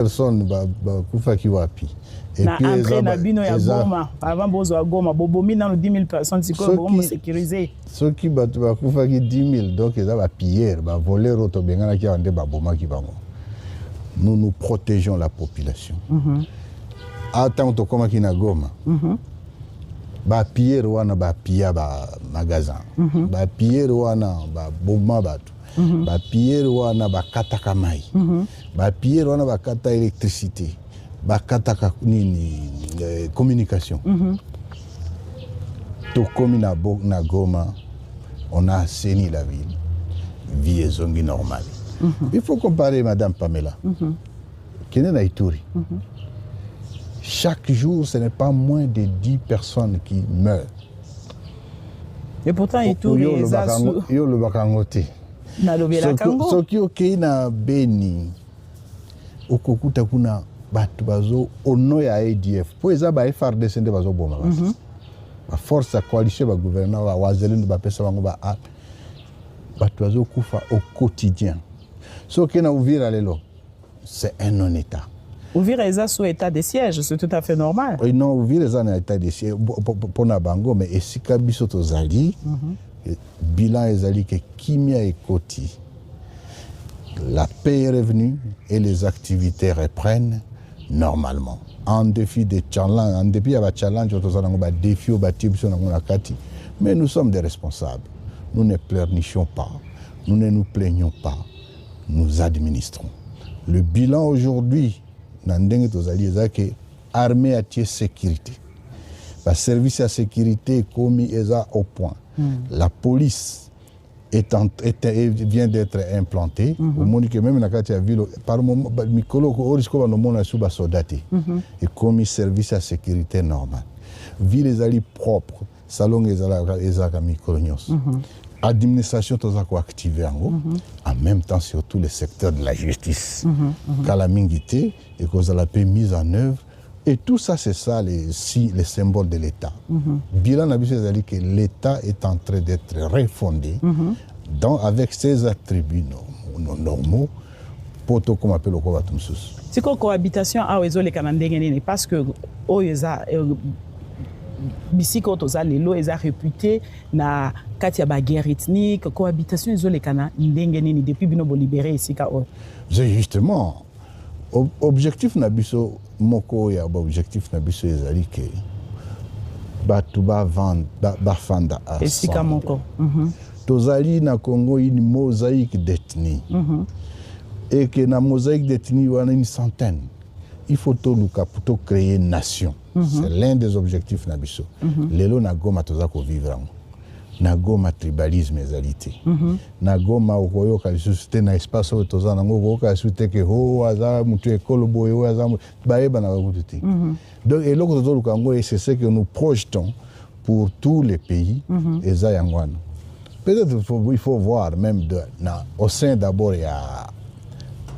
personne kufa kiwapi. Et puis entrée na bino ya Goma avant bozo à Goma bobomi na 10 000 personnes siko bomo sécurisé. Ceux qui kufa ki 10 000 donc ils va piller, va voler auto bengana ki ande ba boma ki bango. Nous protégeons la population. Attends to koma ki na Goma. Ba piller wana ba pilla ba magasin. Ba piller wana ba boma batu. Ba piller wana ba kataka mai. Ba piller wana ba kata électricité. Bakataka nini communication. Tout comme na Goma, on a assaini la ville. Vie est zongi normale. Il faut comparer Madame Pamela. Kene na Ituri. Chaque jour, ce n'est pas moins de 10 personnes qui meurent. Et pourtant, Ituri est yo le bakangote. Na lobela kango. Soki okei na Beni. Okokuta kuna batu bazo ono ya ADF po eza ba FARDC nde bazo boma basi ba force ya coalition ba gouvernement ba wazelendo ba pesa bango ba batu bazo kufa au quotidien so kena Uvira lelo c'est un non état. Uvira eza sous état de siège, c'est tout à fait normal. Oui, non, Uvira eza na état de siège pona bango mais esika biso tozali bilan ezali ke kimia ekoti. La paix est revenue et les activités reprennent normalement. En dépit des challenges, en dépit des challenges, des défis, mais nous sommes des responsables. Nous ne pleurnichons pas, nous ne nous plaignons pas, nous administrons. Le bilan aujourd'hui, c'est que l'armée a tiré sécurité. Le service à sécurité commis au point. La police vient d'être implanté. Au monde que même dans la ville, par moment, Mikolo, Orisko, no monde sous soldati. Et comme service à sécurité normal. Ville les ali propre, salon les ala Mikolonios. Administration tozako activé en même temps sur tous les secteurs de la justice. Calamité et cause la paix mise en œuvre. Et tout ça, c'est ça les symboles de l'État. Bilan c'est que l'État est en train d'être refondé avec ses attributs normaux pour tout comme appelle le Kovatumsus. C'est quoi cohabitation à Oezole Kanandengeni parce que Oeza Bisiko Toza Lelo est réputé na Katia ba guerre ethnique, cohabitation Oezole Kanandengeni depuis Binobo libéré ici ka o. Justement, objectif nabiso moko ya objectif nabiso ezali ke batu ba vanda ba fanda a esika moko tozali na Congo une mosaïque d'ethnie et que na mosaïque d'ethnie wana une centaine il faut tout luka pour créer une nation. C'est l'un des objectifs nabiso lelo na Goma tozako vivre na Goma tribalisme ezalité na Goma okoyoka lisusu na espace oyo toza nango okoyoka lisusu te ke ho aza mutu ekolo boye oyo aza bayeba na bakutu te. Donc eloko tozoluka yango et c'est ce que nous projetons pour tous les pays eza yango wana. Peut-être il faut voir même au sein d'abord il y a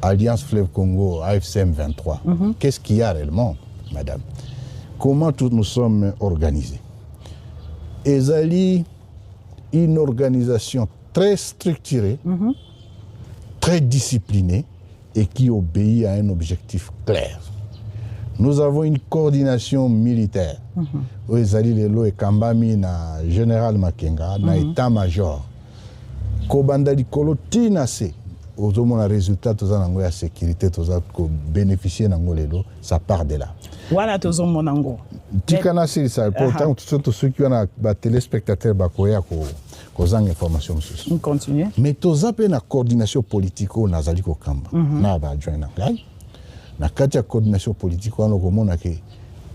Alliance Fleuve Congo AFCM 23. Qu'est-ce qu'il y a réellement, madame? Comment tous nous sommes organisés? Ezali une organisation très structurée, très disciplinée et qui obéit à un objectif clair. Nous avons une coordination militaire. Ezali lelo et Kambami na général Makenga na état-major. Kobanda likolo tinase ozomona na résultat toza nango ya sécurité toza ko bénéficier nango lelo ça part de là. Voilà tozomona nango. Tikana c'est ça pourtant tout ceux qui ont ba téléspectateurs bakoya ko zanga information sus. On continue. Mais toza pe na coordination politique o nazali ko kamba na ba joindre ngai. Na kati ya coordination politique wana komona ke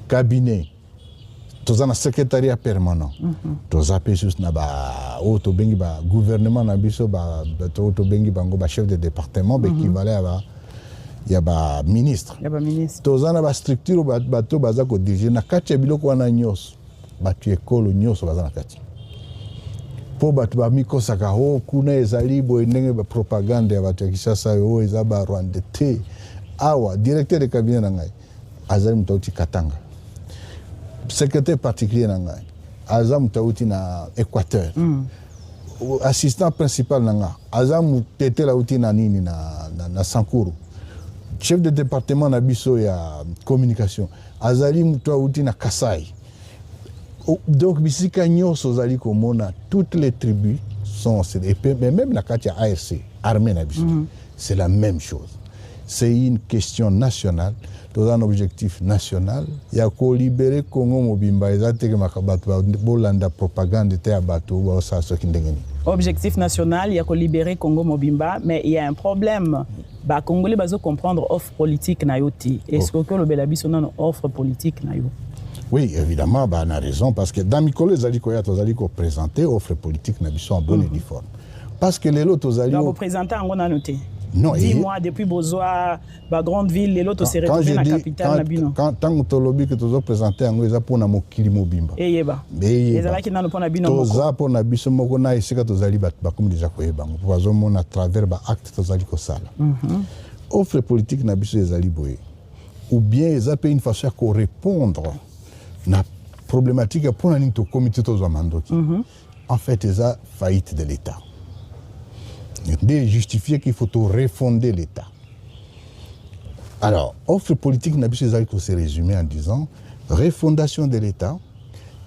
cabinet toza na secrétariat permanent toza pe sus na ba auto bengi ba gouvernement na biso ba auto bengi bango ba chef de département be équivalent ya ba ministre toza na ba structure bato baza ko diriger na kati ya biloko wana nyos batu ekolo nyos baza na kati po batu ba mikosaka ho kuna ezali bo ndenge ba propagande ya batu ya Kinshasa yo eza ba Rwanda te awa directeur de cabinet na ngai azali mutauti Katanga secrétaire particulier na ngai azam mutauti na Équateur assistant principal na ngai azam mutete la uti na nini na Sankuru chef de département na biso ya communication azali mutu auti na Kasai. Donc bisika nyonso ozali komona toutes les tribus sont mais même la kati ya ARC armée na biso c'est la même chose. C'est une question nationale, dans un objectif national. Il y a qu'au libérer Congo Mobimba, ils ont été bolanda propagande te abato ça ce qui ndengeni. Objectif national, il y a qu'au libérer Congo Mobimba, mais il y a un problème. Bah Congolais bazo comprendre offre politique na yoti. Est-ce que le Belabiso non offre politique na yo? Oui, évidemment, bah on a raison parce que dans Mikolo Zaliko ya tozali ko présenter offre politique na biso en bonne et due forme. Parce que les lots tozali vous présenter en on a noté. Non, dis-moi, depuis Bozoa, la grande ville, les autres se retrouvent dans la capitale. Quand tu lobby que tu as présenté, tu as pour Mokili Mobimba. Et Yeba. Et là, qui n'a pas Nabino. Tu as pour Nabiso Mokona et c'est que tu as dit, comme déjà Koyeba. Tu as dit, à travers l'acte, tu as dit que ça. Offre politique Nabiso et Zaliboé. Ou bien, ils ont une façon de répondre à la problématique pour un comité de Zamandoti. En fait, ils ont faillite de l'État. De justifier qu'il faut refonder l'État. Alors, offre politique n'a plus se résumer en disant refondation de l'État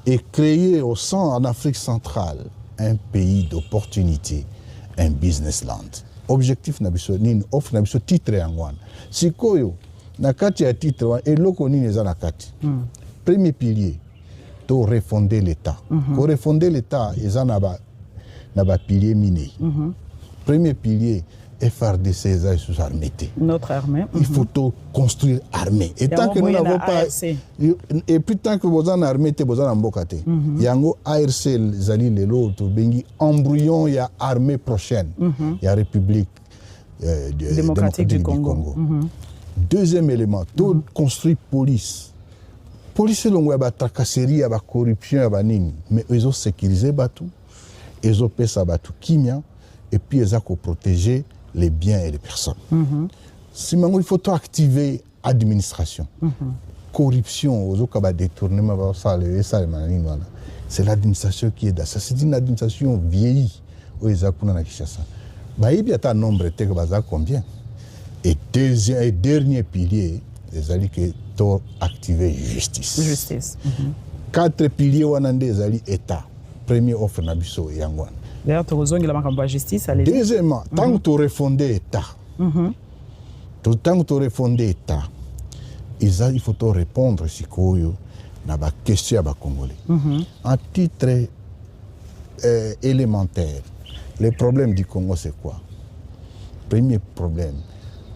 et créer au centre en Afrique centrale un pays d'opportunité, un business land. Objectif n'a plus ni offre n'a plus titre en one. Si koyo na kati ya titre et loko ni neza na kati. Premier pilier, to refonder l'État. Pour refonder l'État, ils en na ba pilier miné. Premier pilier, FRDC sous armée. Notre armée. Il faut construire armée. Et tant que nous n'avons pas. Et puis tant que vous en armée, vous en embocate. Il y a un ARC, Zali Lelo, embryon, il y a armée prochaine. Il y a République démocratique du Congo. Deuxième élément, tout construire police. Police, c'est la tracasserie, la corruption, mais ils ont sécurisé tout. Ils ont fait ça kimia. Et puis ils ont protégé les biens et les personnes. Sinon, il faut activer l'administration. Corruption, détournement, c'est l'administration qui est là. C'est une administration vieillie. Il y a un nombre de combien. Et dernier pilier, ils ont activé justice. Justice. 4 piliers, ils ont État. Premier offre Nabiso et Yangwan. D'ailleurs, tu as la justice. Deuxièmement, tant que tu refondé l'État, il faut répondre si tu as des questions à Congolais. En titre élémentaire, le problème du Congo, c'est quoi? Premier problème,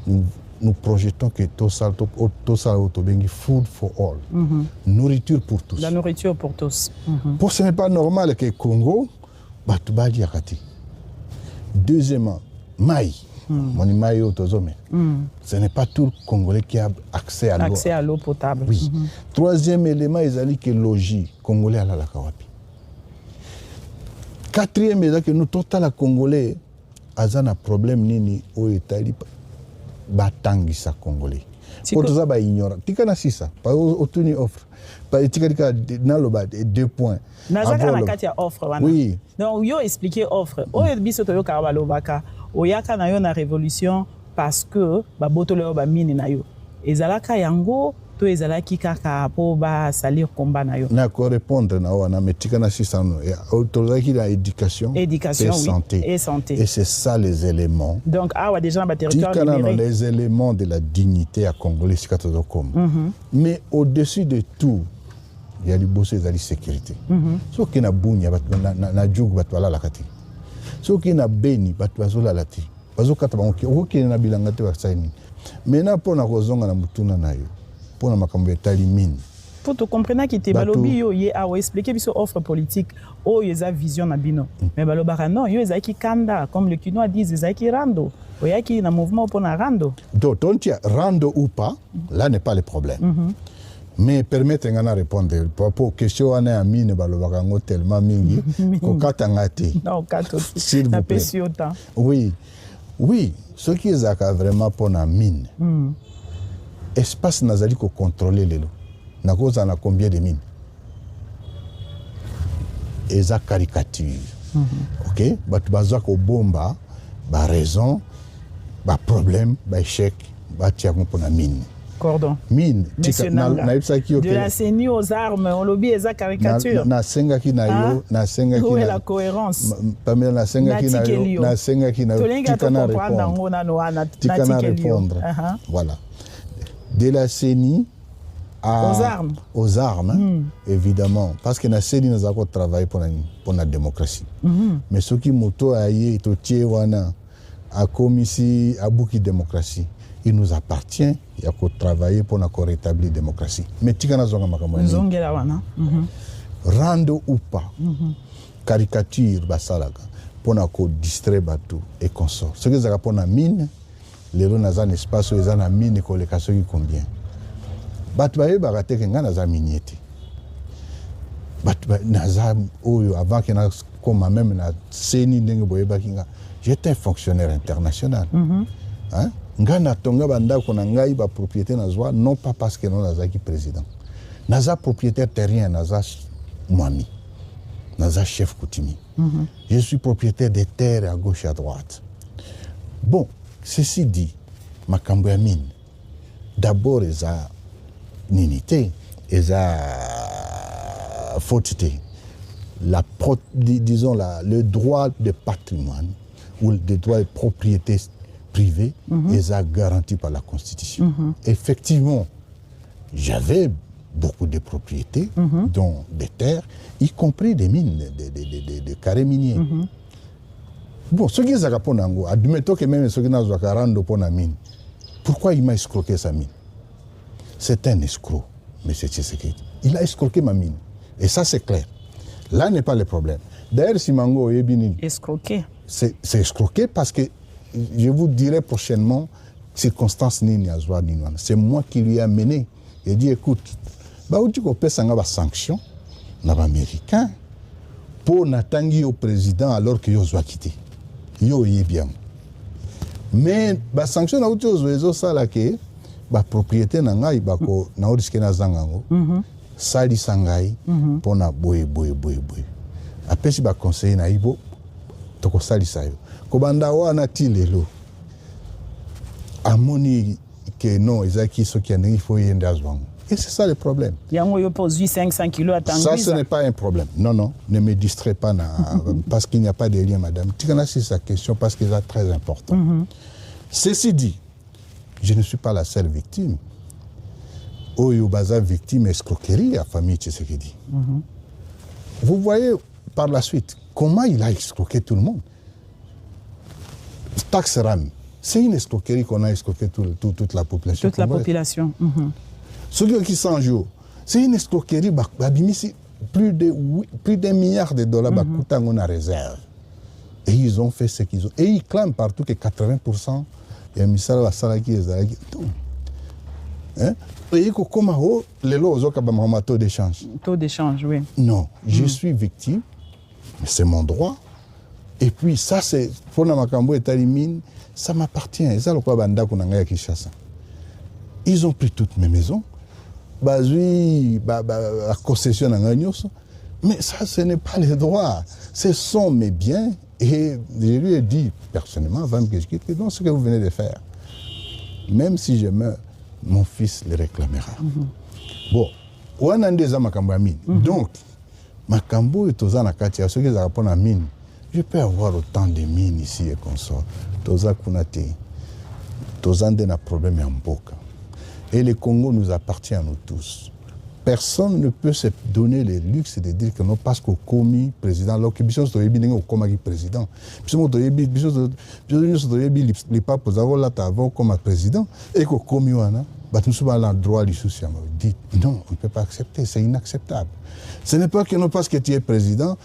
nous projetons que tout ça est food for all. Nourriture pour tous. La nourriture pour tous. Pour ce n'est pas normal que le Congo. Deuxièmement, maï. Ce n'est pas tout le Congolais qui a accès à l'eau potable. Oui. Troisième élément, ils ont dit que logis Congolais à la Kawapi. Quatrième élément, que nous, total Congolais, avons un problème nini au Italie, batangi sa Congolais. Pour tout ça, bah ignorant. Tika na sisa, pas obtenir offre. Pas tika na loba 2 points. Nazaka na kati ya offre wana. Oui. Donc yo expliquer offre. Oyo biso to yo karabalo baka. Oyaka na yo na révolution parce que ba botolo ba mine na yo. Ezalaka yango to ezalaki kaka po ba salir combat na yo. Na ko répondre na wana metika na sisa no. Autorisaki la éducation et santé. Et santé. Et c'est ça les éléments. Donc awa déjà na territoire libéré. Les éléments de la dignité à Congolais sikatozokom. Mais au-dessus de tout, il y a du bossé de la sécurité. Ce qui est bunya na djoug batwala la kati. Ce qui est beni batwazola la ti. Bazo kata bango ki na bilanga te basaini. Maintenant pour na kozonga na mutuna na yo. Pour na makambo etali mine. Pour te comprendre que te balobi yo ye a expliquer biso offre politique o yeza vision na bino. Mais balobara non, yo ezaki kanda comme le Kinois dit ezaki rando. Oyaki na mouvement pour na rando. Donc rando ou pas, là n'est pas le problème. Mais permettre de répondre pour question on a mine balobakango tellement mingi ko katangati. Non, kato. S'il vous plaît. Oui. Oui, ce qui est vraiment pour la mine. Espace nazali ko contrôler les lots. Na cause na combien de mines? Et ça caricature. OK? Bat bazak ko bomba, ba raison, ba problème, ba échec, batiako pour la mine. Cordon. Mine. Monsieur Nanga. De la CENI aux armes, on lobby et sa caricature. Na senga ki na yo, na senga ki na. Où est la cohérence? Pamela na senga ki na yo, na senga ki na yo. Tikana répondre. Voilà. De la CENI aux armes, évidemment, parce que la CENI nous a travaillé pour la démocratie. Mais ce qui moto aye to wana a commissi à beaucoup de démocratie. Il nous appartient, il y a qu'à travailler pour rétablir la démocratie. Mais tikana zonga makamani. Rando ou pas, caricature basalaka pour distraire bateau et consort. Ce que ça pour la mine, les gens dans un espace où ils ont la mine et qu'on les casse combien. Batbaye barate que ngana za miniete. Batbaye naza oyo avant que na comme même na CENI ndenge boye bakinga. J'étais fonctionnaire international. Hein? Ngana tonga banda ko na ngai ba propriété na zwa non pas parce que non naza ki président. Naza propriétaire terrien naza mwami. Naza chef coutumier. Je suis propriétaire des terres à gauche et à droite. Bon, ceci dit, makambo ya mine. D'abord eza ninité, eza fautité. Disons le droit de patrimoine ou le droit de propriété privée est garanti par la Constitution. Effectivement, j'avais beaucoup de propriétés, dont des terres, y compris des mines, des carrés miniers. Bon, ce qui est à Ponango, admettons que même ce qui est à rendre pour la mine, pourquoi il m'a escroqué sa mine? C'est un escroc, M. Tshisekedi. Il a escroqué ma mine. Et ça, c'est clair. Là n'est pas le problème. D'ailleurs, si Mango est bien escroqué. C'est escroqué parce que je vous dirai prochainement circonstances c'est moi qui lui ai amené. Il dit écoute, bah où tu peux faire sanction américain pour n'attendre au président alors que yo soit quitté. Yo y est bien. Mais bah sanction na uti ozo ça là que ba propriété na ngai ba ko na risque na zangango. Sali sangai pour na boy. Après si ba conseiller na ibo to ko sali sayo. Ko banda wana ti lelo. Amoni que non, ezaki so qui il faut yenda zwango. Et c'est ça le problème. Yango yo pose 500 kilos à Tanguiza. Ça, ce n'est pas un problème. Non, ne me distrais pas parce qu'il n'y a pas de lien, madame. Tikana, c'est sa question parce que c'est très important. Ceci dit, je ne suis pas la seule victime. Oyo baza victime escroquerie à famille Tshisekedi. Vous voyez par la suite comment il a escroqué tout le monde. Taxe RAM, c'est une escroquerie qu'on a escroqué toute la population. Toute la population. Ceux qui s'en jouent, c'est une escroquerie. Plus d'$1 milliard en réserve. Et ils ont fait ce qu'ils ont. Et ils clament partout que 80%, il y a Missal Salaki et Zalaki. Et comment les lois ont taux d'échange. Taux d'échange, oui. Non, je suis victime, c'est mon droit. Et puis ça, c'est pour Namakambo et Talimine, ça m'appartient. Ils ont pris toutes mes maisons. La concession mais ça, ce n'est pas les droits. Ce sont mes biens. Et je lui ai dit personnellement, avant que je quitte, que non, ce que vous venez de faire, même si je meurs, mon fils le réclamera. Bon, on a des Makambo à mine. Donc, Makambo est aux Anakatia, ceux qui ont à mine. Je peux avoir autant de mines ici et comme ça. Toza Kunate, Toza n'a problème en Boka. Et le Congo nous appartient à nous tous. Personne ne peut se donner le luxe de dire que non, parce qu'au commis président, alors que Bisson se dit au commis président, Bisson se dit les papes avant là avant comme président, et qu'au commis nous sommes à l'endroit du souci. Dit non, on ne peut pas accepter, c'est inacceptable. Ce n'est pas que non, parce que tu es président,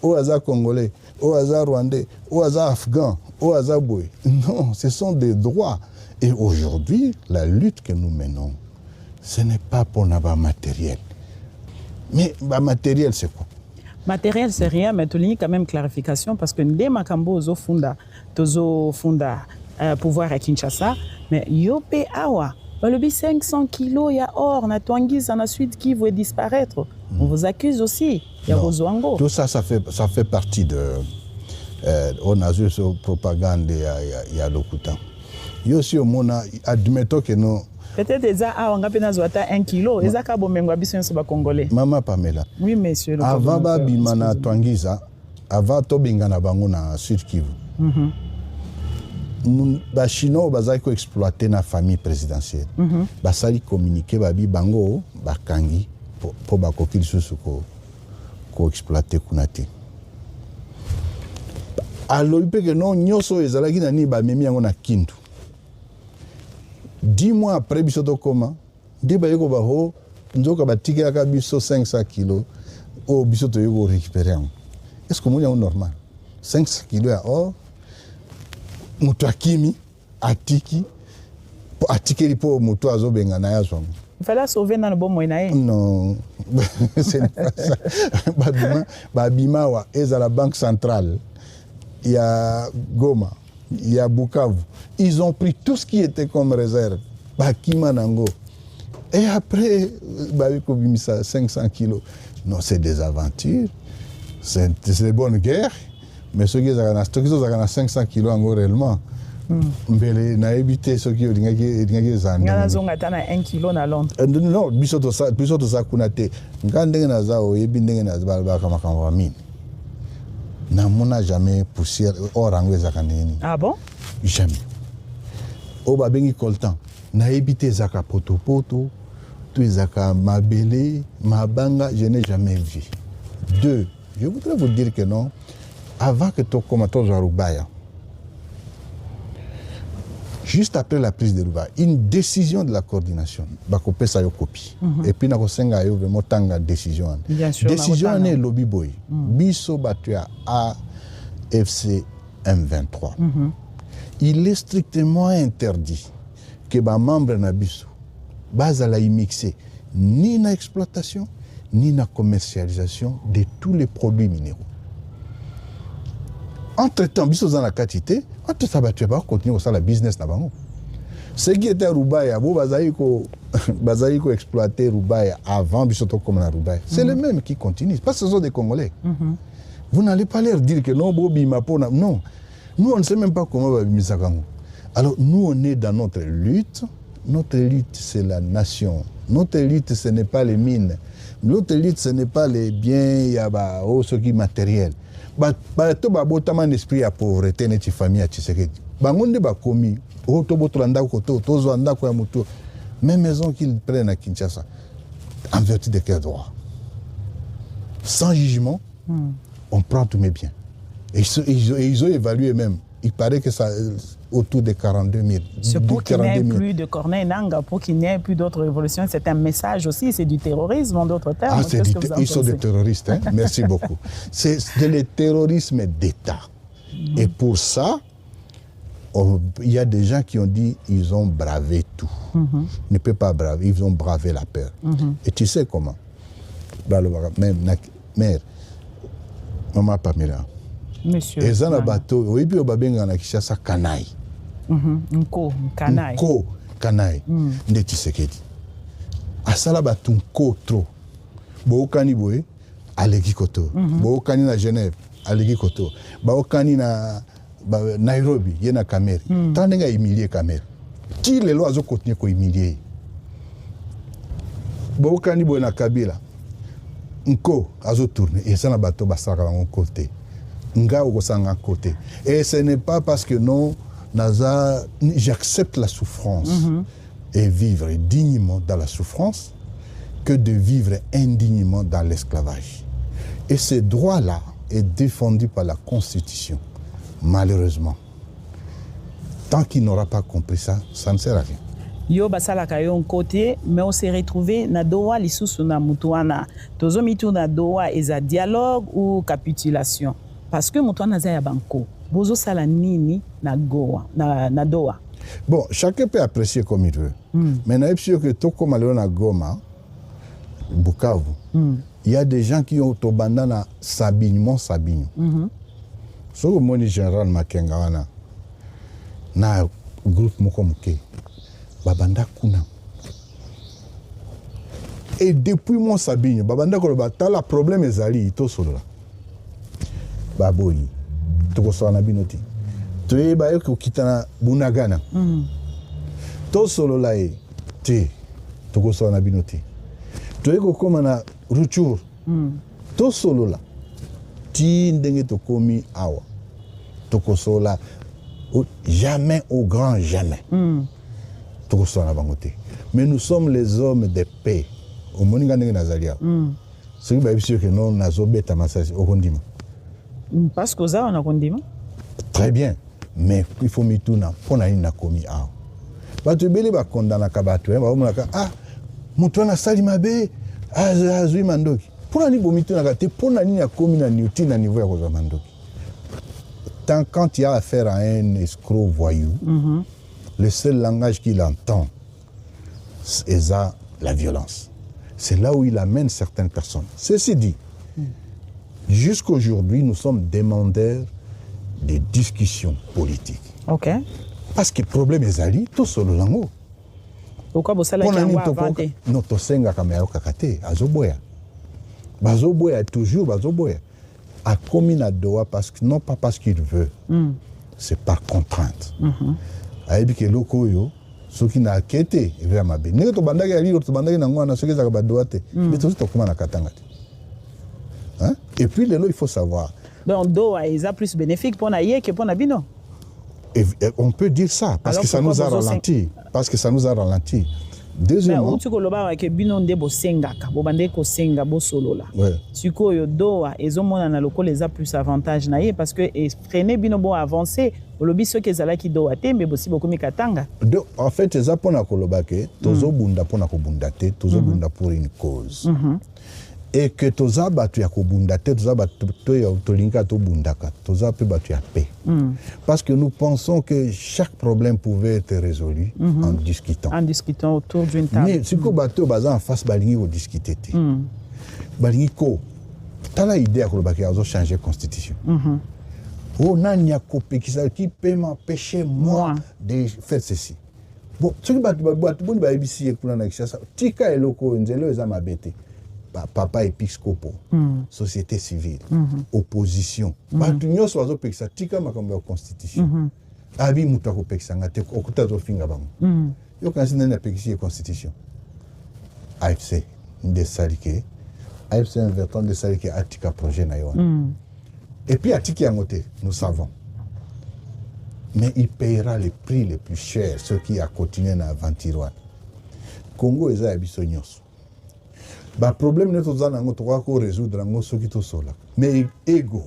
au hasard congolais, au hasard rwandais, au hasard afghan, au hasard boué. Non, ce sont des droits. Et aujourd'hui, la lutte que nous menons, ce n'est pas pour notre matériel. Mais matériel, c'est quoi? Matériel, c'est rien, mais tu as quand même clarification parce que dès Makambo, Tozo Funda, pouvoir à Kinshasa, mais Yopé Awa, le 500 kilos, il y a or, na Tanguiza, na suite qui veut disparaître. On vous accuse aussi. Il y a Rozoango. Tout ça, ça fait partie de. On a vu cette propagande il y a beaucoup de temps. Yo si omona admettons que non. Peut-être eza awanga pena zwata 1 kilo, eza ka bomengo biso nso ba congolais. Maman Pamela. Oui monsieur le avant ba bimana twangiza, avant to bingana bango na Sud Kivu. Ba chinois bazali ko exploiter na famille présidentielle. Basali communiquer ba bi bango ba kangi po ba kokili susu ko exploiter kunate. Alors il peut que non nyoso ezalaki na ni ba memi yango na Kindu. 10 mois après bisoto koma ndeba yeko ba ho nzoka batike aka biso 500 kilos o bisoto yeko récupérer. Est-ce que c'est normal? 500 kilos à or mutu akimi atiki lipo mutu azo benga na yazo. Il fallait sauver dans le bon moyen. Non. C'est pas ça. Babima wa eza la banque centrale. Il y a Goma, il y a Bukavu. Ils ont pris tout ce qui était comme réserve. Bakima Nango. Et après, Babiko Bimisa 500 kilos. Non, c'est des aventures. C'est des bonnes guerres. Mais ceux qui ont 500 kilos en réellement. Mbele na éviter ceux qui ont des zanga. Ngana zonga tana 1 kilo na Londres. Non, bisoto sa kunate. Ngandenge na zao yebi ndenge na zbalba kama kama mine. Na mona jamais poussière orango zakaneni. Ah bon? Jamais. O babengi coltan. Na éviter zaka poto, tu zaka mabele, mabanga, je n'ai jamais vu. 2. Je voudrais vous dire que non, avant que tu commences à Rubaya, juste après la prise de Rubaya, une décision de la coordination, bakopé sa yo copie. Et puis na kosenga yo vraiment tanga décision. Décision ne lobby boy. Biso batu à AFC M23. Il est strictement interdit que ba membre na biso bazala mixer ni na exploitation ni na commercialisation de tous les produits minéraux. Entre-temps, biso dans la quantité, entre-temps, tu vas continuer à faire le business na bango. Ce qui était Rubaya, bo bazaïko exploiter Rubaya avant biso to comme na Rubaya. C'est le même qui continue, parce que ce sont des Congolais. Vous n'allez pas leur dire que non, bo bima pona, non. Nous on ne sait même pas comment va bimisa kango. Alors nous on est dans notre lutte. Notre lutte c'est la nation. Notre lutte ce n'est pas les mines. Notre lutte ce n'est pas les biens, il y a ce qui est matériel. To ba botama l'esprit à pauvreté neti famille à Tshisekedi. Bangonde ba komi o to botolanda ko to zo anda ko ya mutu. Même maison qu'ils prennent à Kinshasa en vertu de quel droit? Sans jugement, on prend tous mes biens. Et ils ont évalué même. Il paraît que ça autour de 42 000. C'est pour qu'il n'y ait plus de Corneille Nangaa, pour qu'il n'y ait plus d'autres révolutions. C'est un message aussi, c'est du terrorisme en d'autres termes. Ils sont des terroristes, hein? Merci beaucoup. C'est le terrorisme d'État. Et pour ça, il y a des gens qui ont dit qu'ils ont bravé tout. Ils ne peuvent pas braver, ils ont bravé la peur. Et tu sais comment? Mère, maman Pamela. Monsieur. Et ça, le bateau, oui, puis on va bien en Kinshasa, Kanaï. Nko, Kanaï. Nko, Kanaï. Nde Tshisekedi. Asala bateau, Nko, trop. Bookani boye, alegi koto. Bookani na Genève, alegi koto. Bookani na Nairobi, yena Kameri. Tant nga humilier Kameri. Qui les lois ont continué à humilier? Bookani boye na Kabila. Nko, azo tourner. Et ça, le bateau, basaka en côté. Nga au côté. Et ce n'est pas parce que non, j'accepte la souffrance et vivre dignement dans la souffrance que de vivre indignement dans l'esclavage. Et ce droit-là est défendu par la Constitution. Malheureusement. Tant qu'il n'aura pas compris ça, ça ne sert à rien. Yo basalaka yo côté, mais on s'est retrouvé na doa lisusu na mutuana. Tozo mitu na doa eza dialogue ou capitulation. Parce que Moutouana Zaya Banco, Bozo Salanini na Goa, na Doha. Bon, chacun peut apprécier comme il veut. Mais il est sûr que tout comme à Goma, Bukavu, il y a des gens qui ont au bandana Sabine, Mont Sabine. So que moi, général Makengawana, na groupe Mokomuke, Babanda Kuna. Et depuis Mont Sabine, Babanda Kolobata, le problème est Ali, il est solo là. Baboyi, toko so na binoti. toyeba yo kokitana bunagana tosolola ye te tokosola na bino te toye kokóma na rupture tosolola ti ndenge tokomi awa tokosola jamais au grand jamais tokosola na bango te mais nous sommes les hommes de paix omoninga ndenge nazali awa soki bayebisi yo ke non nazobeta masasi okondima parce que oza wana kondima très bien mais il faut mituna mpona nini nakomi awa bato ebele bakondanaka bato baomonaka moto wana asali mabe azwi mandoki mpona nini bomitunaka te mpona nini akomi na niuti na niveau ya kozwa mandoki quand il y a affaire à un escroc voyou le seul langage qu'il entend c'est la violence. C'est là où il amène certaines personnes. Ceci dit, jusqu'aujourd'hui, nous sommes demandeurs de discussions politiques. Ok. Parce que le problème est ali, tout solo lango. Pourquoi vous savez qu'il y a un avanté? Non, to senga kamera kakate, azoboya. Bazoboya toujours, bazoboya. A commis na doa parce que non pas parce qu'il veut, c'est par contrainte. Ayebi ke loko yo. Ce qui n'a qu'été, il va m'aber. N'est-ce pas bandage à lire, bandage n'a pas ce que ça va doiter. Mais tout ça, comment on a katanga. Hein? Et puis les lots, il faut savoir. Donc doa, ils a plus bénéfique pour naïe que pour nabino. On peut dire ça parce alors, que ça nous a ralenti. Parce que ça nous a ralenti. Deuxièmement, tu koloba ke bino ndebo sengaka, bo bande ko senga bo solola. Siko yo doa, ezomona na loko les a plus avantage naïe parce que freiner bino bo avancer. Olobi ceux qui zala ki doa te mais aussi beaucoup mikatanga. En fait, les apona koloba ke tozo bunda pona ko bunda te, tozo bunda pour une cause. Et que toza batu ya ko bunda te, toza batu to ya tolinka to bundaka, toza pe batu ya paix. Parce que nous pensons que chaque problème pouvait être résolu en discutant. En discutant autour d'une table. Mais si ko batu baza en face balingi ko discuter te. Balingi ko tala idée ko loba ke azo changer constitution. On a qui peut m'empêcher moi de faire ceci. Bon, ce qui va ici pour la tika eloko nzelo eza mabete. Papa épiscopo, société civile, opposition. Batu nyonso bazo pekisa tika makambo ya constitution. Abi mutu akopekisa ngate okuta zo finga bango. Yo kanisi nene pekisi constitution. AFC de salike. AFC invertant de salike atika projet na yo. Et puis à Tiki Angote, nous savons. Mais il payera les prix les plus chers, ceux qui a continué à aventurer. Congo est à Bissonios. Le problème n'est pas de résoudre ce qui est là. Mais ego.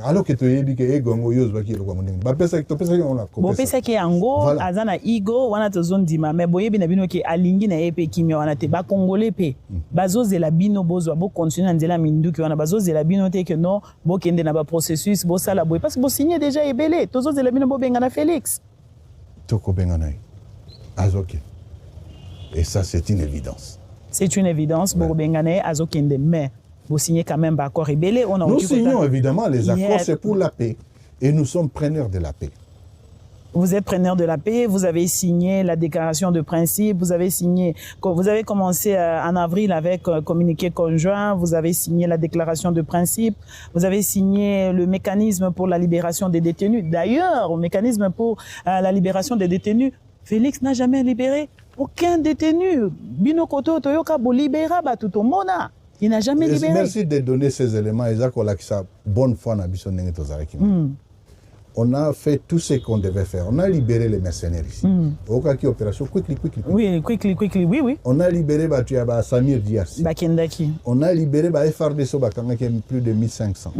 Alors que tu es dit que ego ngo yozwa ki lokwa munengi. Ba pesa to pesa on la ko. Bo pesa ki yango azana ego wana to zone dima mais boyebi na bino ki alingi na yepe kimia wana te ba congolais pe. Bazozela bino bozwa bo continuer nzela minduki wana bazozela bino te que non bo kende na ba processus bo sala boye parce que bo signé déjà ebelé tozozela bino bo benga na Félix. Toko benga na. Azoke. Et ça c'est une évidence. C'est une évidence bo benga na azokende mais vous signez quand même accord rébellé. Nous signons évidemment les accords, c'est pour la paix. Et nous sommes preneurs de la paix. Vous êtes preneur de la paix, vous avez signé la déclaration de principe, vous avez commencé en avril avec un communiqué conjoint, vous avez signé la déclaration de principe, vous avez signé le mécanisme pour la libération des détenus. D'ailleurs, le mécanisme pour la libération des détenus, Félix n'a jamais libéré aucun détenu. Bino koto toyoka bo libéra ba tout mona. Il n'a jamais libéré. Merci de donner ces éléments. Bonne foi. On a fait tout ce qu'on devait faire. On a libéré les mercenaires ici. Opération quickly. Oui, quickly, oui. On a libéré Samir Diarsi. On a libéré FRDC plus de 1500.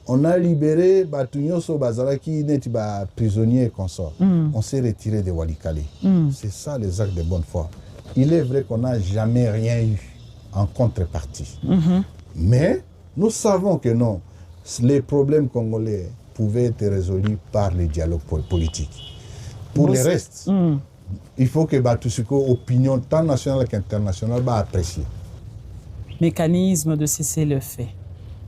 On a libéré Batunyoso Bazaraki neti prisonniers et consorts. On s'est retiré de Walikale. C'est ça les actes de bonne foi. Il est vrai qu'on n'a jamais rien eu en contrepartie. Mais nous savons que non, les problèmes congolais pouvaient être résolus par les dialogues politiques. Pour le reste, il faut que Batusuko, opinion tant nationale qu'internationale, apprécie. Mécanisme de cesser le fait.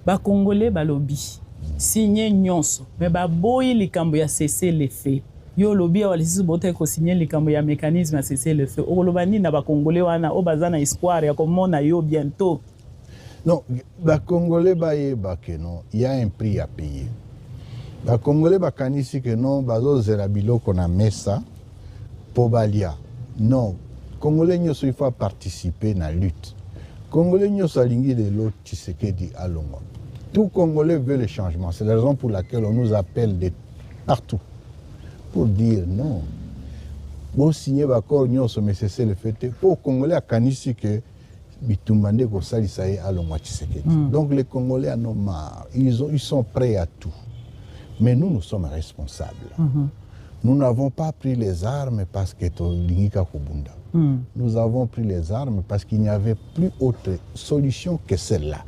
Ba Congolais, ba lobby. Signer nyonso. Mais ba boy les kambo ya cesser le fait. Yo lobby wa lisi bote ko signer les kambo ya mécanisme à cesser le fait. O lobani na ba Congolais wana o bazana espoir ya komona yo bientôt. Non, ba Congolais ba yeba que non, il y a un prix à payer. Les Congolais bakanisi que non, bazo zerabilo qu'on a messa pour balia. Non, Congolais n'y il faut participer à la lutte. Congolais n'y sont alignés de l'autre Tshisekedi à Longo. Tout Congolais veut le changement. C'est la raison pour laquelle on nous appelle de partout pour dire non. Bon signer l'accord n'y sont mais c'est le fait. Pour Congolais à kanisi que bitumande ko salisaye à Longo Tshisekedi. Donc les Congolais en ont marre. Ils sont prêts à tout. Mais nous sommes responsables. Nous n'avons pas pris les armes parce que Lingika Kubunda. Nous avons pris les armes parce qu'il n'y avait plus autre solution que celle-là.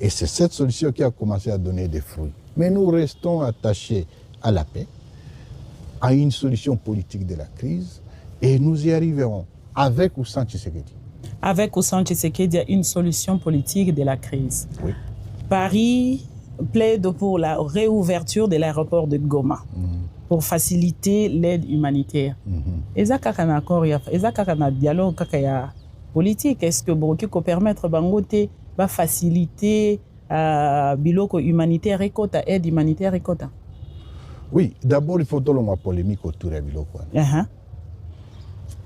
Et c'est cette solution qui a commencé à donner des fruits. Mais nous restons attachés à la paix, à une solution politique de la crise, et nous y arriverons, avec ou sans Tshisekedi. Avec ou sans Tshisekedi, il y a une solution politique de la crise. Oui. Paris plaide pour la réouverture de l'aéroport de Goma. Pour faciliter l'aide humanitaire. Et ça, quand on a accord, et ça, quand on a dialogue, quand il y a politique, est-ce que Burkina peut permettre Bangote va faciliter biloko humanitaire et quota, aide humanitaire et quota? Oui, d'abord il faut donner une polémique autour de biloko.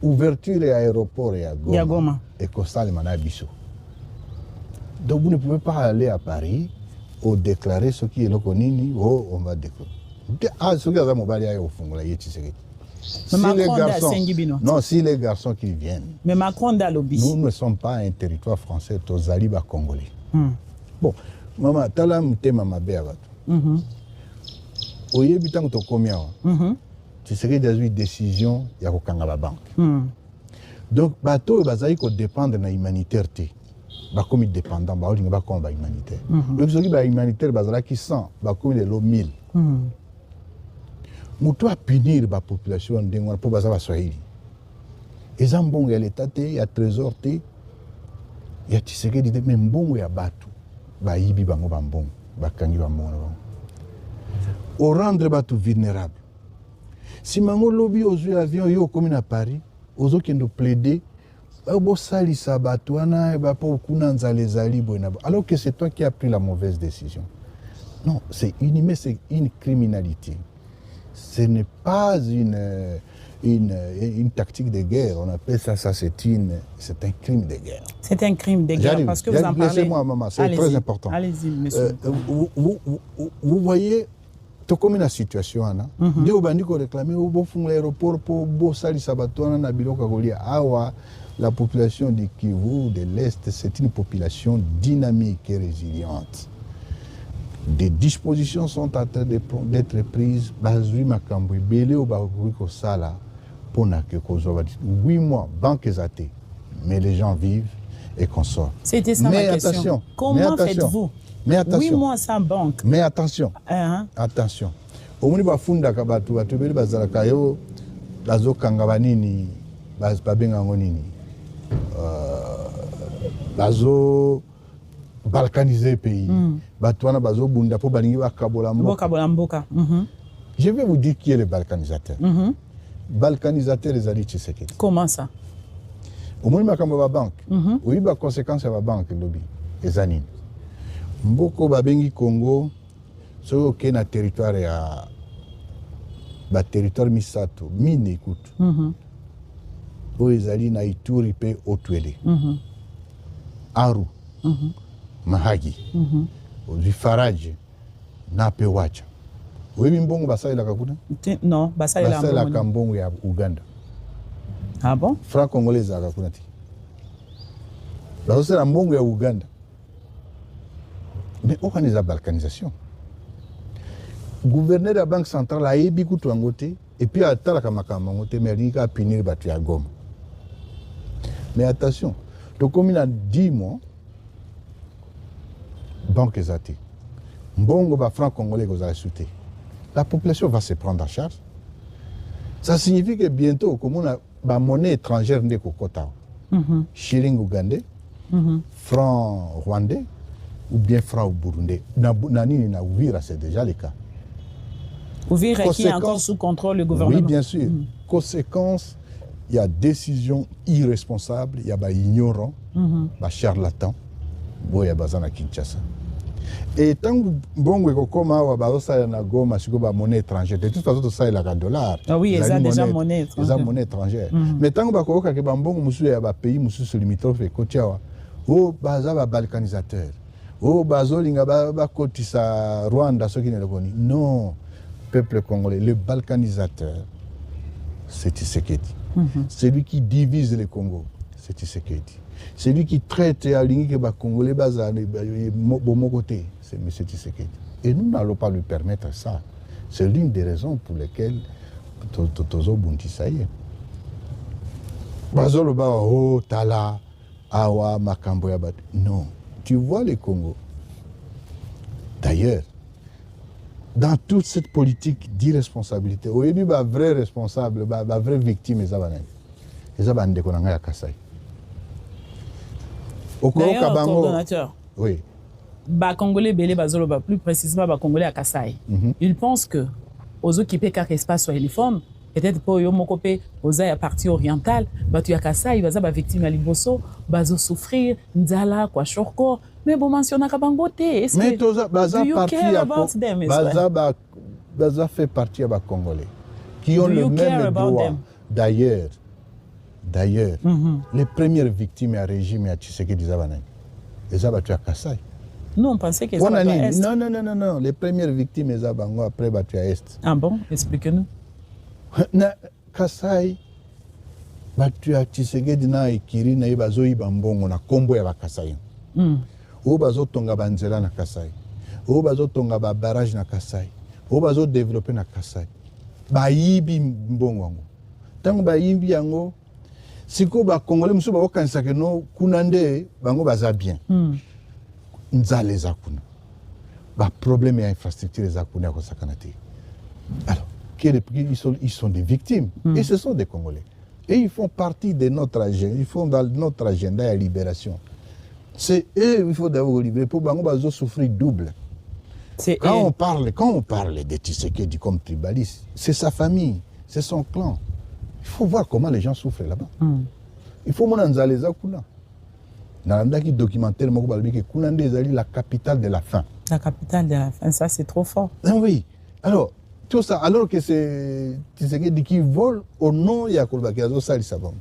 Ouverture de l'aéroport et à Goma. Et constat le manabiso. Donc vous ne pouvez pas aller à Paris ou déclarer ce qui est le conini, ou on va déclarer. Si les garçons qui viennent, mais Macron nous ne sommes pas un territoire français, tous alibas congolais. Bon, maman, talam te mama beavat. Oye bitang to combien? Tu serais dans une décision ya ko kanga ba banque. Donc bateau bazali ko dépendre na humanitaire té. Ba comme dépendant ba olinga ba comme ba humanitaire. Donc ce qui ba humanitaire bazala qui sent ba comme de l'eau 1000. Mutu a punir la population d'Engwana pour baza Swahili. Et zambongo ya l'état te, ya trésor te, ya Tshisekedi te, mais mbongo ya batu, ba yibi bango bambongo, ba kangi bambongo na bango. Au rendre batu vulnérable. Si mango lobby ozui avion yo comme na Paris, ozo kendo plaider, ba bo salisa batu wana ba po kuna nzale zali boina. Alors que c'est toi qui as pris la mauvaise décision. Non, c'est une criminalité. Ce n'est pas une tactique de guerre. On appelle ça c'est un crime de guerre. C'est un crime de guerre parce que vous en parlez. Laissez-moi, maman, c'est très important. Allez-y, monsieur. Vous voyez, tout comme la situation, il y a des gens qui réclament l'aéroport pour salir Sabatouana, Nabilo Kagolia. Awa, la population du Kivu, de l'Est, c'est une population dynamique et résiliente. Des dispositions sont en train d'être prises. Bazui Makamboué, Belé au Baruiko Sala, pour que 8 mois, banque athée, mais les gens vivent et consortent. C'était ça ma question. Attention, comment faites-vous? Mais attention. 8 mois sans banque. Mais attention. Attention. Au moment où Bafunda Kabatu, Batubeli Bazalakayo, Bazo Kangabanini, Babengangonini, Bazo. Balkaniser le pays. Je vais vous dire qui est le balkanisateur. Balkanisateur les alliés Tshisekedi. Comment ça? Au moins, il y a une banque. Oui, il y a des conséquences de la banque. Les années. Mboko Babengi Congo, c'est un territoire territoire Misato, mine écoute. Où les alliés na Ituri pe Otuele. Aru. Mahagi, Faraji, Nape Wacha. Oui, mbongo basali la kakuna? Non, basali la kambongo ya Uganda. Ah bon? Franc congolais za kakuna ti. Basali la mbongo ya Uganda. Mais on a la balkanisation. Gouverneur de la Banque centrale a ébi kutu angote et puis a tala kamakama angote mais il a punir batu ya Goma. Mais attention, donc comme il a 10 mois, banque Zati. Mbongo ba franc congolais que vous allez sauter. La population va se prendre en charge. Ça signifie que bientôt, comme on a la monnaie étrangère n'est qu'au quota. Shilling ougandais, franc rwandais ou bien franc burundais. Nani na Ouvira, c'est déjà le cas. Ouvira qui est encore sous contrôle du gouvernement. Oui, bien sûr. Conséquence, il y a décision irresponsable, il y a ignorant, charlatan. Boya Bazana Kinshasa. Et tant que bongo ekokoma awa bazosala na Goma siko ba monnaie étrangère, de toute façon tosalela ka dollar. Ah oui, ils ont déjà monnaie étrangère. Ils ont monnaie étrangère. Mais tant que bakoka ke bambongo musu ya ba pays musu limitrophe ekotiawa. Oh baza ba balkanisateur. Oh bazolinga ba kotisa Rwanda soki ne lekoni. Non, peuple congolais, le balkanisateur c'est Tshisekedi. Celui qui divise le Congo, c'est Tshisekedi. Celui qui traite à l'Ingi que Congolais baza de mon côté, c'est M. Tshisekedi. Et nous n'allons pas lui permettre ça. C'est l'une des raisons pour lesquelles Tozo Bunti Saye. Bazolo ba oh tala awa makambo ya bat. Non, tu vois le Congo. D'ailleurs, dans toute cette politique d'irresponsabilité, au début, un vrai responsable, une vraie victime, c'est Zabane Konanga ya Kasai. D'ailleurs, coordonnateur, oui. Congolais Belé Bazolo, plus précisément Congolais à Kasai, ils pensent que aux occupés car espace sur téléphone, peut-être pour yo mokopé aux à partie orientale, tu ya Kasai, baza ba victime à Liboso, bazo souffrir, nzala quoi chorko, mais bon mentionner Kabangote, est-ce que baza do you care about them? Baza fait partie à Congolais qui ont le même droit. D'ailleurs, les premières victimes à régime à Tshisekedi Zabanani, les abattus à Kasai. Nous, on pensait qu'ils étaient à Est. Non. Les premières victimes, les Zabango, après battu à Est. Ah bon? Expliquez-nous. Kasai, battu à Tshisekedi na Ikiri, na Ibazo Ibambongo, na Kombo ya Kasai. Ou Bazo Tonga Banzela na Kasai. Ou Bazo Tonga Barrage na Kasai. Ou Bazo développer na Kasai. Bayibi Mbongo. Tango Bayibi Yango, siko ba Congolais musu ba okanisa ke no kunande bango baza bien. Nzale za kuna. Ba problème ya infrastructure za kuna ko sakanate. Alors, ils sont des victimes et ce sont des Congolais. Et ils font partie de notre agenda, ils font dans notre agenda la libération. C'est eux il faut d'abord libérer pour bango bazo souffrir double. Quand on parle de Tshisekedi comme tribaliste, c'est sa famille, c'est son clan. Il faut voir comment les gens souffrent là-bas. Il faut mon Nzaleza Kuna. Dans le documentaire, Kunande est la capitale de la faim. La capitale de la faim, ça c'est trop fort. Ah oui. Alors, tout ça, alors que c'est Tshisekedi qui vole au nom de Yakolba Kiazo Sali Savon.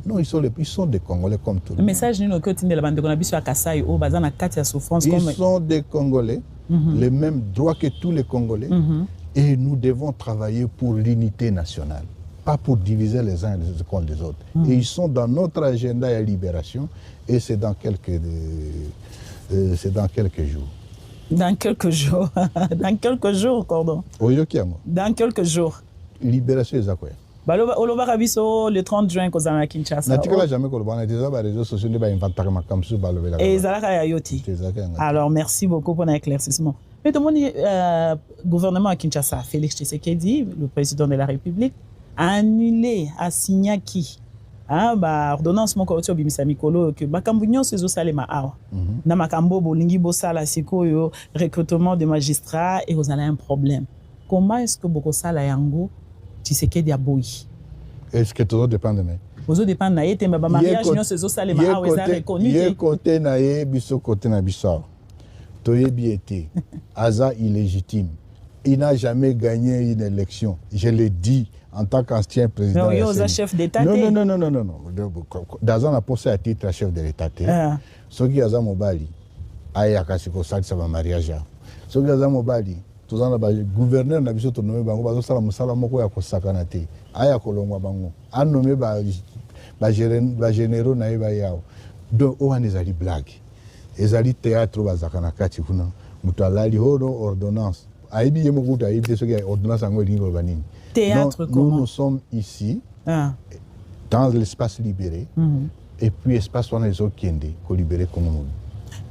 Non, ils sont des Congolais comme tout le monde. Le message de la bande de Konabiso à Kasai, au Bazan à Katia souffrance. Ils sont des Congolais, les mêmes droits que tous les Congolais. Et nous devons travailler pour l'unité nationale. Pas pour diviser les uns contre les autres. Et ils sont dans notre agenda et libération, et c'est dans quelques jours. Dans quelques jours. Dans quelques jours, Cordon. Dans quelques jours. Libération des accords. Oloba Rabiso le 30 juin kozana Kinshasa. Natikala jamais kolobana déjà ba réseaux sociaux ba inventare makamsu ba lobela. Et Zalaka ya yoti. Alors merci beaucoup pour l'éclaircissement. Mais tout le monde gouvernement à Kinshasa, Félix Tshisekedi, le président de la République, a annulé, a signé qui ordonnance moko otio bimisa mikolo que makambo nyonso ezosalema awa na makambo bolingi bosala sikoyo recrutement de magistrats et vous avez un problème. Comment est-ce que bokosala yango Tshisekedi aboyi? Est-ce que tout dépend de moi? Vous dépend na yete ba mariage nyonso ezosalema awa eza reconnu. Ye côté na ye biso côté na biso. Toyebi été Aza illégitime. Il n'a jamais gagné une élection. Je le dis en tant qu'ancien président. Non, il y a chef d'État. Non. Dans un poste à titre à chef de l'État. Ce qui est à Mobali, Ayaka Sikosaki, ça va mariage. Ce qui est à Mobali, tout le gouverneur n'a pas nommé Bango, parce que ça va me Kosakanate. Ayako Longwa Bango. A nommé généraux Naïba Yao. Donc, on a des blagues. Les alliés théâtre, Bazakanakati, Moutalali, ordonnance. Aïbi Yemokuta, Aïbi, ce qui est ordonnance en Guadeloupe. Théâtre, comment? Nous sommes ici, dans l'espace libéré, et puis l'espace où on est libéré Congo.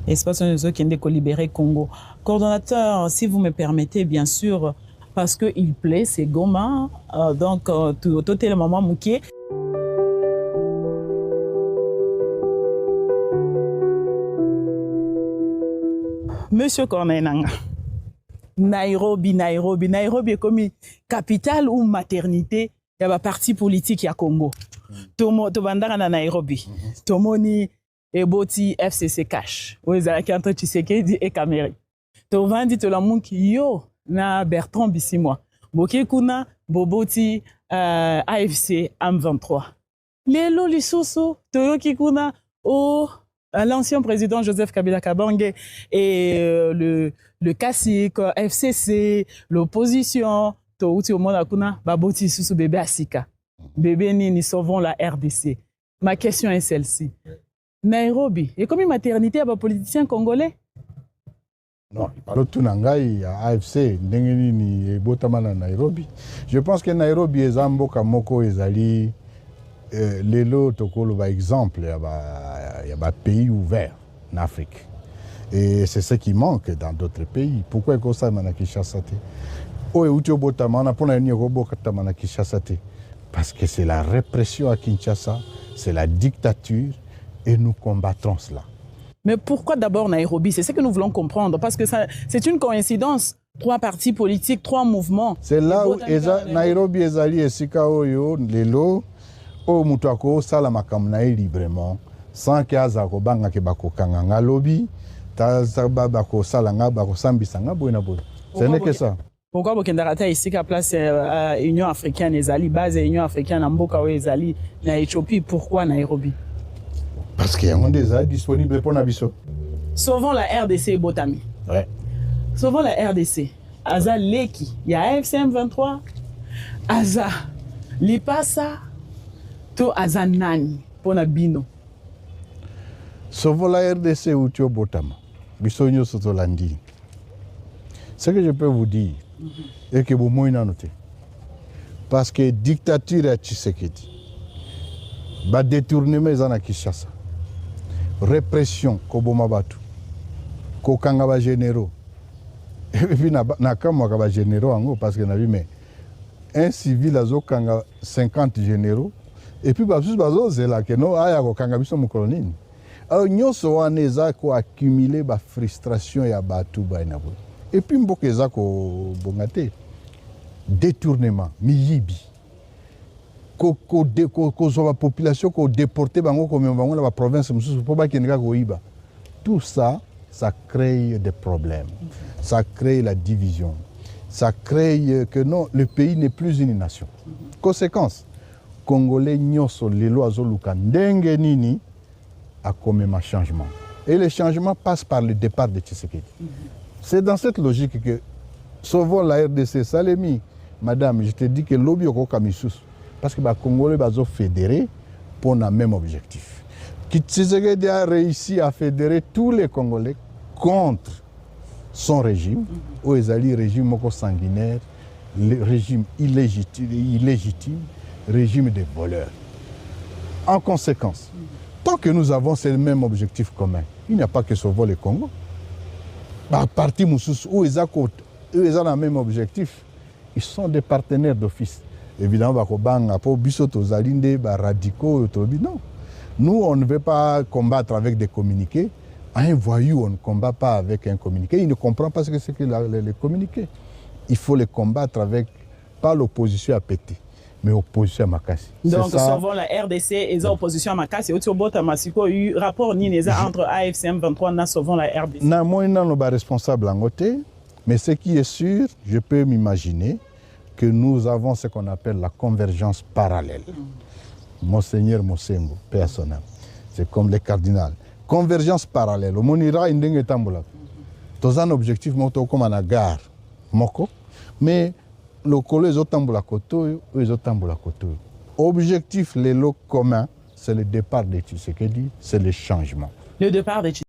Espace où on est libéré Congo. Coordonnateur, si vous me permettez, bien sûr, parce qu'il plaît, c'est Goma, donc tout est le moment mouqué. Monsieur Corneille Nanga. Nairobi est comme capitale ou maternité il y a la parti politique ya Congo. Tomo bandara na Nairobi. Tomoni eboti FCC cash. Oezala ki entre Tshisekedi et Kamere. tovandi tolamuki yo na Bertrand Bisimwa boke kuna boboti AFC M23 lelo lisusu toyoki kuna l'ancien président Joseph Kabila Kabange et le cacique FCC l'opposition touti omona kuna baboti lisusu bébé asika bébé nini sauvons la RDC. Ma question est celle-ci. Nairobi est comme une maternité à des politiciens congolais? Non, tout nangai AFC ndengeni ni botamana Nairobi. Je pense que Nairobi est mboka moko ezali lelo tokolo par exemple il y a des pays ouverts en Afrique. Et c'est ce qui manque dans d'autres pays. Pourquoi est-ce que ça mana Kinshasa te? O euti botamana pona ni ko bokata mana Kinshasa te? Parce que c'est la répression à Kinshasa, c'est la dictature et nous combattrons cela. Mais pourquoi d'abord Nairobi? C'est ce que nous voulons comprendre, parce que c'est une coïncidence. 3 partis politiques, 3 mouvements. C'est là où Nairobi ezali esika oyo lelo o mutu ako sala makambo na librement sans que aza ko banga ke bakokanga ngalobi ta sababa ko sala nga bako sambisa nga boina boy. Ce n'est que ça. Pourquoi Bokendarata ici à place Union africaine ezali base Union africaine en mboka oyo ezali na Éthiopie? Pourquoi Nairobi? Parce qu'il y a un des disponible pour Nabiso. Sauvons la RDC et Botami. Ouais. Sauvons la RDC. Aza Leki, il y a AFCM 23. Aza Lipasa, to Aza Nani, pour Nabino. Sauvons la RDC ou Tio Botama. Bisogno Sotolandi. Ce que je peux vous dire, est que vous m'avez noté. Parce que dictature à Tshisekedi, ba détournement à Kinshasa. Répression koboma batu kokanga ba généraux et puis na kama ba généraux ango parce que na vu mais un civil azokanga 50 généraux et puis ba bazo zela que no aya kokanga biso mukolonini alors nyonso waneza ko accumuler ba frustration ya batu ba inabo et puis mbokeza ko bongate détournement miyibi ko la population ko déporter bango comme bango la province mususu po ba keneka ko iba. Tout ça crée des problèmes. Ça crée la division. Ça crée que non, le pays n'est plus une nation. Conséquence, Congolais nyoso lelo azoluka ndenge nini a comme un changement. Et le changement passe par le départ de Tshisekedi. C'est dans cette logique que sauvons la RDC Salemi. Madame, je te dis que lobby au Kamisusu. Parce que les Congolais sont fédérés pour le même objectif. Tshisekedi a réussi à fédérer tous les Congolais contre son régime, où ils allaient régime sanguinaire, le régime illégitime, régime des voleurs. En conséquence, tant que nous avons ce même objectif commun, il n'y a pas que sauver le Congo. Parti Moussous, où ils ont le même objectif, ils sont des partenaires d'office. Évidemment, radicaux, non. Nous, on ne veut pas combattre avec des communiqués. Un voyou, on ne combat pas avec un communiqué. Il ne comprend pas ce que c'est que les communiqués. Il faut les combattre avec, pas l'opposition à péter, mais l'opposition à Makassi. Donc, sauvons la RDC et l'opposition à Makassi. Il y a rapport entre AFCM 23 et sauvons la RDC. Non, moi, je ne suis pas responsable en côté, mais ce qui est sûr, je peux m'imaginer que nous avons ce qu'on appelle la convergence parallèle. Monseigneur Mosengo, personnel. C'est comme les cardinals. Convergence parallèle. Au Monira, il y a un objectif, comme un gare, mais le collège est tambola koto, ils ont tambola koto. Objectif, les lots communs, c'est le départ de Tshisekedi, c'est le changement. Le départ de Tshisekedi.